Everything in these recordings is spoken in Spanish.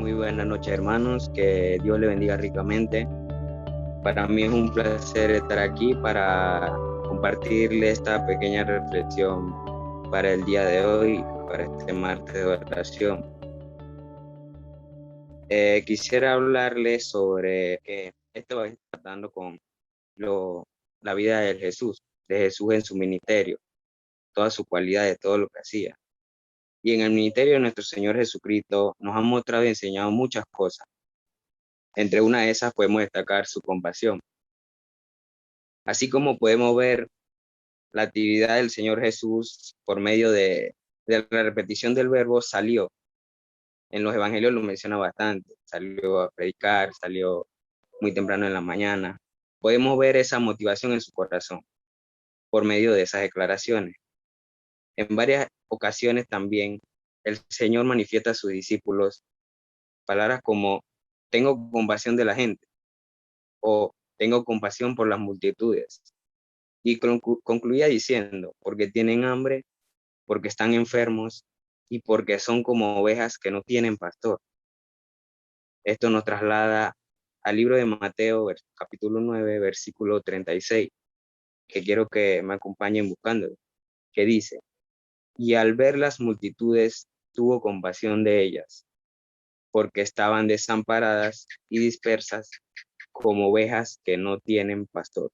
Muy buenas noches, hermanos. Que Dios le bendiga ricamente. Para mí es un placer estar aquí para compartirle esta pequeña reflexión para el día de hoy, para este martes de oración. Quisiera hablarle sobre que esto va tratando con la vida de Jesús en su ministerio, todas sus cualidades, todo lo que hacía. Y en el ministerio de nuestro Señor Jesucristo nos ha mostrado y enseñado muchas cosas. Entre una de esas podemos destacar su compasión. Así como podemos ver la actividad del Señor Jesús por medio de la repetición del verbo salió. En los evangelios lo menciona bastante. Salió a predicar, salió muy temprano en la mañana. Podemos ver esa motivación en su corazón por medio de esas declaraciones. En varias ocasiones también el Señor manifiesta a sus discípulos palabras como tengo compasión de la gente o tengo compasión por las multitudes. Y concluía diciendo, porque tienen hambre, porque están enfermos y porque son como ovejas que no tienen pastor. Esto nos traslada al libro de Mateo, capítulo 9, versículo 36, que quiero que me acompañen buscando, que dice, y al ver las multitudes tuvo compasión de ellas, porque estaban desamparadas y dispersas como ovejas que no tienen pastor.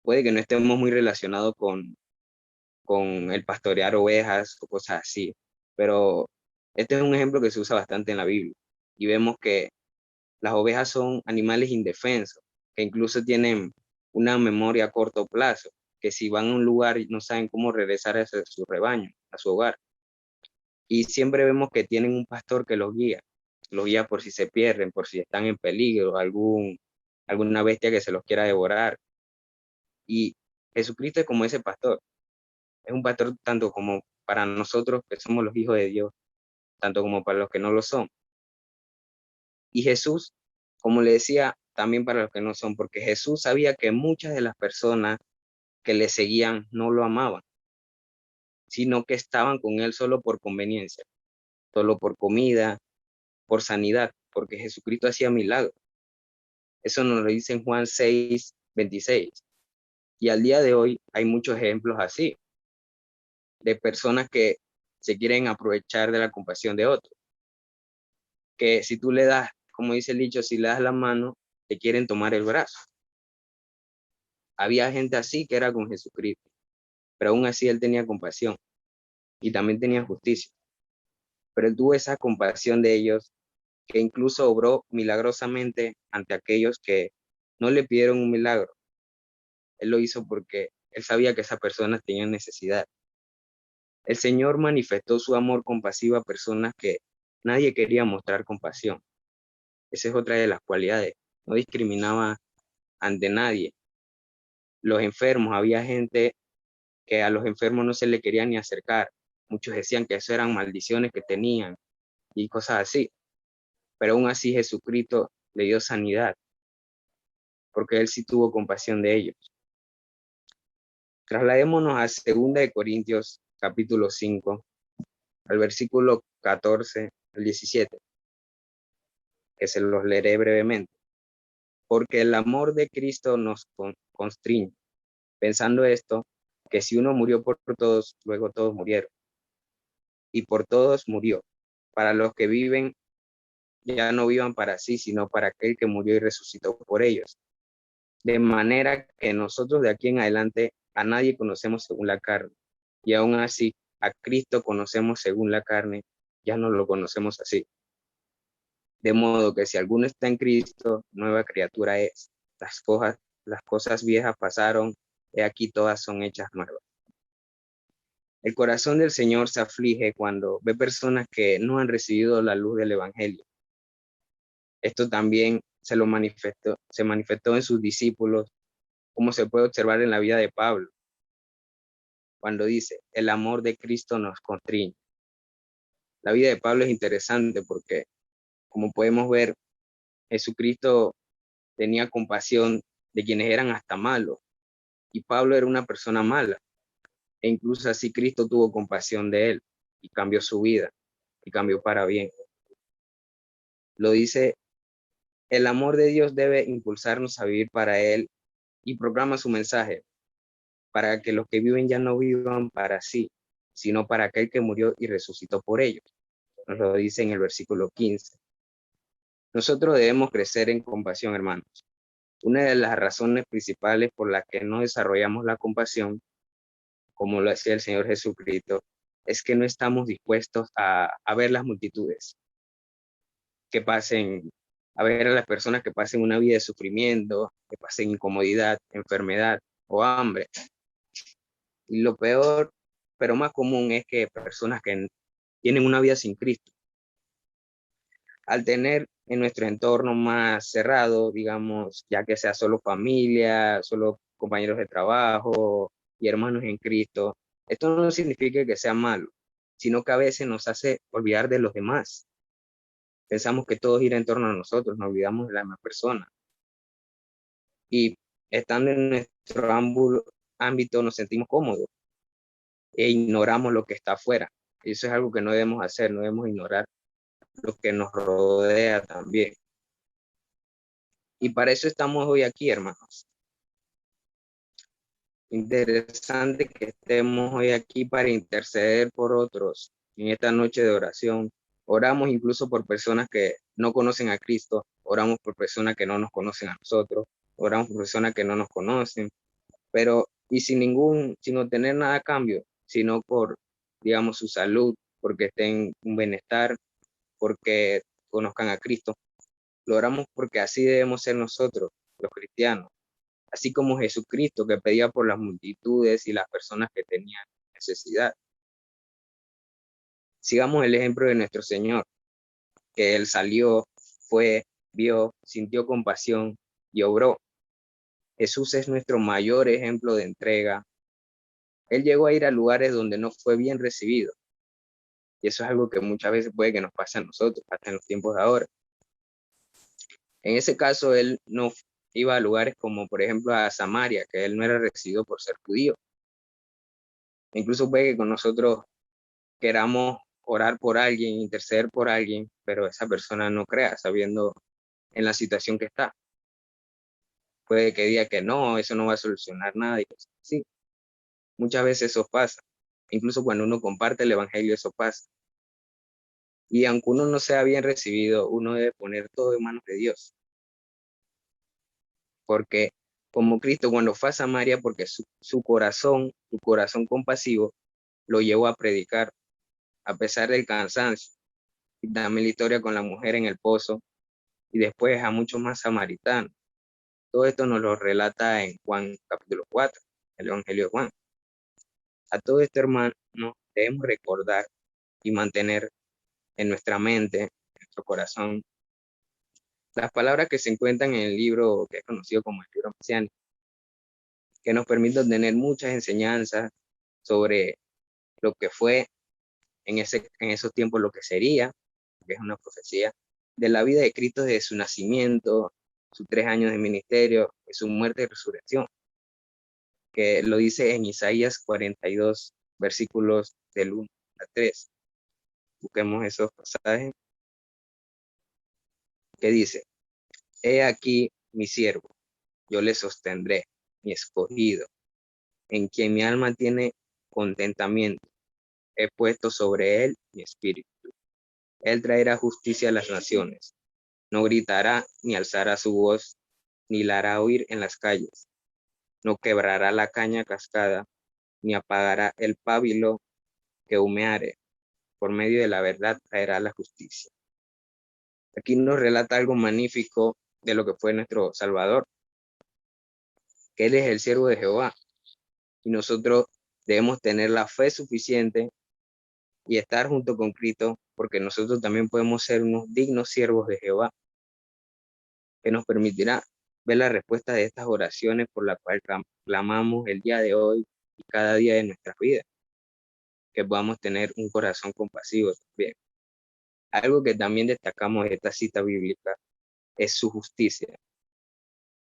Puede que no estemos muy relacionados con el pastorear ovejas o cosas así, pero este es un ejemplo que se usa bastante en la Biblia y vemos que las ovejas son animales indefensos, que incluso tienen una memoria a corto plazo, que si van a un lugar y no saben cómo regresar a su rebaño, a su hogar. Y siempre vemos que tienen un pastor que los guía por si se pierden, por si están en peligro, alguna bestia que se los quiera devorar. Y Jesucristo es como ese pastor, es un pastor tanto como para nosotros que somos los hijos de Dios, tanto como para los que no lo son. Y Jesús, como le decía, también para los que no son, porque Jesús sabía que muchas de las personas que le seguían no lo amaban, sino que estaban con él solo por conveniencia, solo por comida, por sanidad, porque Jesucristo hacía milagros. Eso nos lo dice en Juan 6:26. Y al día de hoy hay muchos ejemplos así, de personas que se quieren aprovechar de la compasión de otros, que si tú le das, como dice el dicho, si le das la mano, te quieren tomar el brazo. Había gente así que era con Jesucristo, pero aún así él tenía compasión y también tenía justicia. Pero él tuvo esa compasión de ellos que incluso obró milagrosamente ante aquellos que no le pidieron un milagro. Él lo hizo porque él sabía que esas personas tenían necesidad. El Señor manifestó su amor compasivo a personas que nadie quería mostrar compasión. Esa es otra de las cualidades. No discriminaba ante nadie. Los enfermos, había gente que a los enfermos no se le quería ni acercar. Muchos decían que eso eran maldiciones que tenían y cosas así. Pero aún así Jesucristo le dio sanidad, porque él sí tuvo compasión de ellos. Trasladémonos a 2 de Corintios, capítulo 5, al versículo 14 al 17, que se los leeré brevemente. Porque el amor de Cristo nos constriñe, pensando esto, que si uno murió por todos, luego todos murieron. Y por todos murió, para los que viven ya no vivan para sí, sino para aquel que murió y resucitó por ellos. De manera que nosotros de aquí en adelante a nadie conocemos según la carne, y aún así a Cristo conocemos según la carne, ya no lo conocemos así. De modo que si alguno está en Cristo, nueva criatura es. Las cosas viejas pasaron, he aquí todas son hechas nuevas. El corazón del Señor se aflige cuando ve personas que no han recibido la luz del Evangelio. Esto también se manifestó en sus discípulos, como se puede observar en la vida de Pablo, cuando dice, el amor de Cristo nos constriñe. La vida de Pablo es interesante porque, como podemos ver, Jesucristo tenía compasión de quienes eran hasta malos, y Pablo era una persona mala, e incluso así Cristo tuvo compasión de él y cambió su vida y cambió para bien. Lo dice, el amor de Dios debe impulsarnos a vivir para Él y proclama su mensaje, para que los que viven ya no vivan para sí, sino para aquel que murió y resucitó por ellos. Nos lo dice en el versículo 15. Nosotros debemos crecer en compasión, hermanos. Una de las razones principales por las que no desarrollamos la compasión, como lo hacía el Señor Jesucristo, es que no estamos dispuestos a ver las multitudes, que pasen, a ver a las personas que pasen una vida de sufrimiento, que pasen incomodidad, enfermedad o hambre. Y lo peor, pero más común, es que personas que tienen una vida sin Cristo, al tener en nuestro entorno más cerrado, digamos, ya que sea solo familia, solo compañeros de trabajo y hermanos en Cristo, esto no significa que sea malo, sino que a veces nos hace olvidar de los demás. Pensamos que todo gira en torno a nosotros, nos olvidamos de la demás persona. Y estando en nuestro ámbito nos sentimos cómodos e ignoramos lo que está afuera. Eso es algo que no debemos hacer, no debemos ignorar lo que nos rodea también. Y para eso estamos hoy aquí, hermanos. Interesante que estemos hoy aquí para interceder por otros en esta noche de oración. Oramos incluso por personas que no conocen a Cristo, oramos por personas que no nos conocen a nosotros, oramos por personas que no nos conocen, pero y sin obtener nada a cambio, sino por, digamos, su salud, porque estén en un bienestar, porque conozcan a Cristo. Lo oramos porque así debemos ser nosotros, los cristianos, así como Jesucristo, que pedía por las multitudes y las personas que tenían necesidad. Sigamos el ejemplo de nuestro Señor, que Él salió, fue, vio, sintió compasión y obró. Jesús es nuestro mayor ejemplo de entrega. Él llegó a ir a lugares donde no fue bien recibido. Y eso es algo que muchas veces puede que nos pase a nosotros, hasta en los tiempos de ahora. En ese caso, Él no iba a lugares como, por ejemplo, a Samaria, que Él no era recibido por ser judío. Incluso puede que con nosotros queramos orar por alguien, interceder por alguien, pero esa persona no crea, sabiendo en la situación que está. Puede que diga que no, eso no va a solucionar nada. Y sí, muchas veces eso pasa. Incluso cuando uno comparte el evangelio, eso pasa. Y aunque uno no sea bien recibido, uno debe poner todo en manos de Dios. Porque como Cristo cuando fue a Samaria, porque su corazón compasivo, lo llevó a predicar, a pesar del cansancio. Y también la historia con la mujer en el pozo, y después a muchos más samaritanos. Todo esto nos lo relata en Juan capítulo 4, el Evangelio de Juan. A todo esto, hermano, debemos recordar y mantener en nuestra mente, en nuestro corazón, las palabras que se encuentran en el libro que es conocido como el libro mesiánico, que nos permiten tener muchas enseñanzas sobre lo que fue en esos tiempos, lo que sería, que es una profecía, de la vida de Cristo desde su nacimiento, sus 3 años de ministerio, de su muerte y resurrección, que lo dice en Isaías 42, versículos del 1 al 3. Busquemos esos pasajes que dice: He aquí mi siervo, yo le sostendré, mi escogido, en quien mi alma tiene contentamiento. He puesto sobre él mi espíritu. Él traerá justicia a las naciones. No gritará ni alzará su voz, ni la hará oír en las calles. No quebrará la caña cascada, ni apagará el pábilo que humeare. Por medio de la verdad traerá la justicia. Aquí nos relata algo magnífico de lo que fue nuestro Salvador, que Él es el siervo de Jehová. Y nosotros debemos tener la fe suficiente y estar junto con Cristo, porque nosotros también podemos ser unos dignos siervos de Jehová, que nos permitirá ver la respuesta de estas oraciones por la cual clamamos el día de hoy y cada día de nuestras vidas, que podamos tener un corazón compasivo también. Algo que también destacamos de esta cita bíblica es su justicia.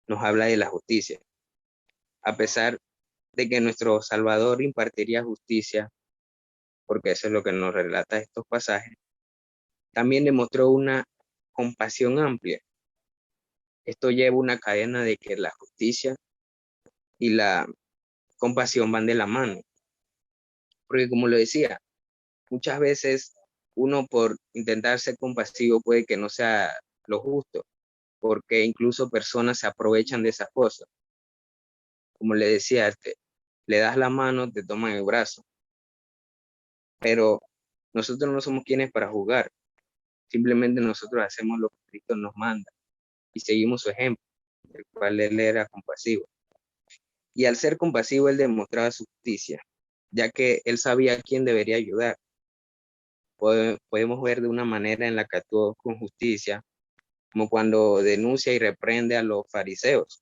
Nos habla de la justicia. A pesar de que nuestro Salvador impartiría justicia, porque eso es lo que nos relata estos pasajes, También demostró una compasión amplia. Esto lleva una cadena de que la justicia y la compasión van de la mano. Porque como lo decía, muchas veces uno por intentar ser compasivo puede que no sea lo justo, porque incluso personas se aprovechan de esas cosas. Como le decía, le das la mano, te toman el brazo, pero nosotros no somos quienes para juzgar, simplemente nosotros hacemos lo que Cristo nos manda y seguimos su ejemplo, el cual él era compasivo. Y al ser compasivo, él demostraba su justicia, ya que él sabía a quién debería ayudar. Podemos ver de una manera en la que actuó con justicia, como cuando denuncia y reprende a los fariseos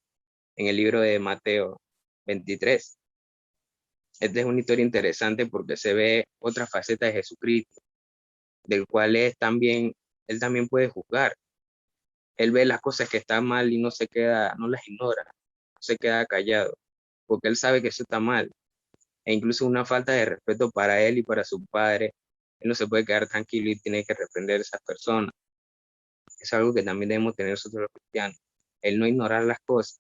en el libro de Mateo 23. Esta es una historia interesante porque se ve otra faceta de Jesucristo, del cual él también puede juzgar. Él ve las cosas que están mal y no se queda, no las ignora, no se queda callado, porque él sabe que eso está mal. E incluso una falta de respeto para él y para su padre, él no se puede quedar tranquilo y tiene que reprender a esas personas. Es algo que también debemos tener nosotros los cristianos, el no ignorar las cosas.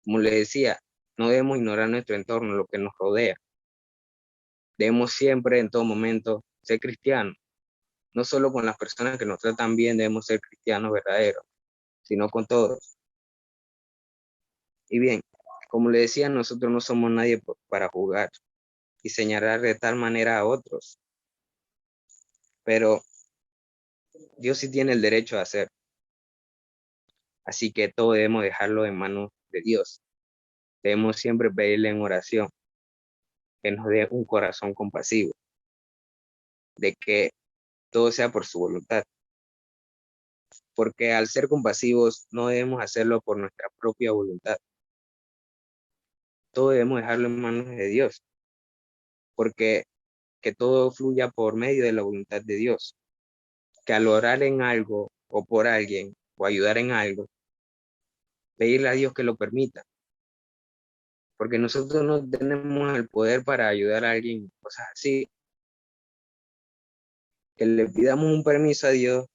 Como le decía, no debemos ignorar nuestro entorno, lo que nos rodea. Debemos siempre, en todo momento, ser cristianos. No solo con las personas que nos tratan bien debemos ser cristianos verdaderos, sino con todos. Y bien, como le decía, nosotros no somos nadie para jugar y señalar de tal manera a otros, pero Dios sí tiene el derecho a hacer. Así que todo debemos dejarlo en manos de Dios. Debemos siempre pedirle en oración que nos dé un corazón compasivo, de que todo sea por su voluntad. Porque al ser compasivos no debemos hacerlo por nuestra propia voluntad. Todo debemos dejarlo en manos de Dios, porque que todo fluya por medio de la voluntad de Dios. Que al orar en algo o por alguien o ayudar en algo, pedirle a Dios que lo permita, porque nosotros no tenemos el poder para ayudar a alguien, cosas así, que le pidamos un permiso a Dios,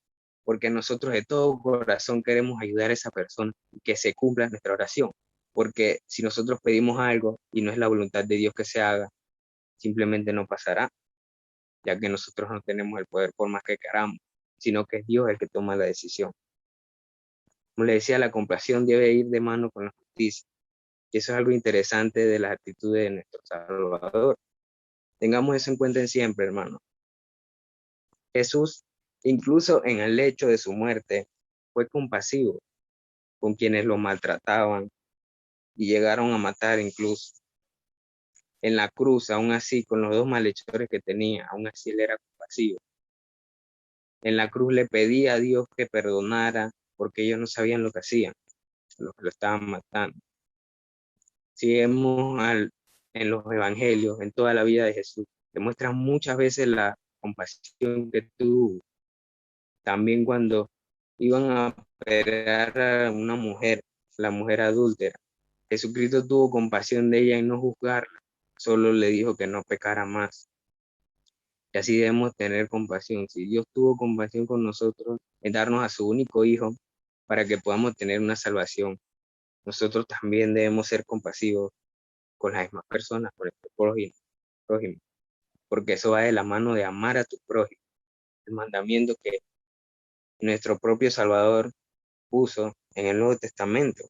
porque nosotros de todo corazón queremos ayudar a esa persona y que se cumpla nuestra oración, porque si nosotros pedimos algo y no es la voluntad de Dios que se haga, simplemente no pasará, ya que nosotros no tenemos el poder por más que queramos, sino que es Dios el que toma la decisión. Como le decía, la compasión debe ir de mano con la justicia. Y eso es algo interesante de las actitudes de nuestro Salvador. Tengamos eso en cuenta siempre, hermano. Jesús, incluso en el lecho de su muerte, fue compasivo con quienes lo maltrataban y llegaron a matar incluso. En la cruz, aún así, con los dos malhechores que tenía, aún así él era compasivo. En la cruz le pedía a Dios que perdonara porque ellos no sabían lo que hacían, los que lo estaban matando. Si vemos en los evangelios, en toda la vida de Jesús, demuestra muchas veces la compasión que tuvo. También cuando iban a apedrear a una mujer, la mujer adúltera, Jesucristo tuvo compasión de ella y no juzgarla, solo le dijo que no pecara más. Y así debemos tener compasión. Si Dios tuvo compasión con nosotros, en darnos a su único Hijo para que podamos tener una salvación, nosotros también debemos ser compasivos con las demás personas, con nuestro prójimo, porque eso va de la mano de amar a tu prójimo, el mandamiento que nuestro propio Salvador puso en el Nuevo Testamento.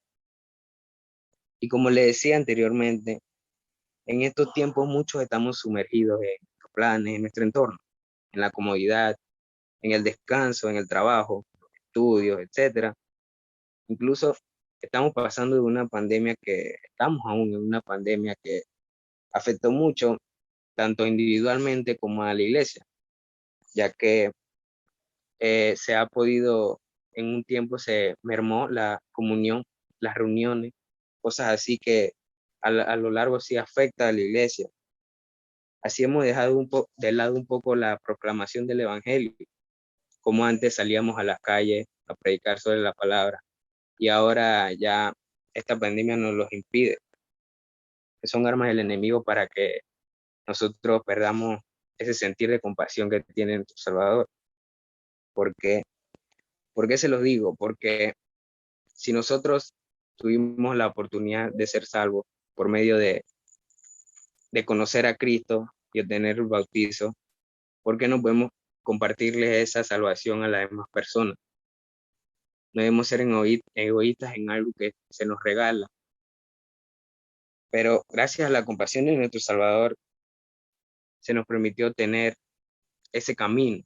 Y como le decía anteriormente, en estos tiempos muchos estamos sumergidos en nuestros planes, en nuestro entorno, en la comodidad, en el descanso, en el trabajo, estudios, etcétera. Incluso estamos aún en una pandemia que afectó mucho, tanto individualmente como a la iglesia, ya que se ha podido, en un tiempo se mermó la comunión, las reuniones, cosas así que a lo largo sí afecta a la iglesia. Así hemos dejado de lado un poco la proclamación del evangelio, como antes salíamos a las calles a predicar sobre la palabra y ahora ya esta pandemia nos los impide, que son armas del enemigo para que nosotros perdamos ese sentir de compasión que tiene nuestro Salvador. ¿Por qué? ¿Por qué se los digo? Porque si nosotros tuvimos la oportunidad de ser salvos por medio de conocer a Cristo y obtener el bautizo, ¿por qué no podemos compartirles esa salvación a las demás personas? No debemos ser egoístas en algo que se nos regala. Pero gracias a la compasión de nuestro Salvador, se nos permitió tener ese camino.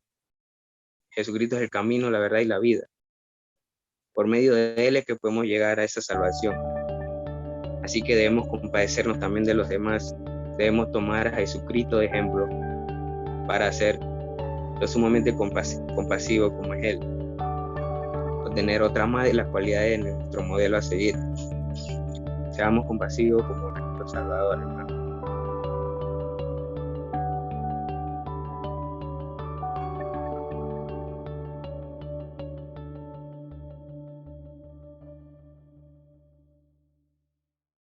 Jesucristo es el camino, la verdad y la vida. Por medio de Él es que podemos llegar a esa salvación. Así que debemos compadecernos también de los demás. Debemos tomar a Jesucristo de ejemplo para ser lo sumamente compasivo como es Él. Obtener otra más de las cualidades de nuestro modelo a seguir. Seamos compasivos como nuestro Salvador, hermano.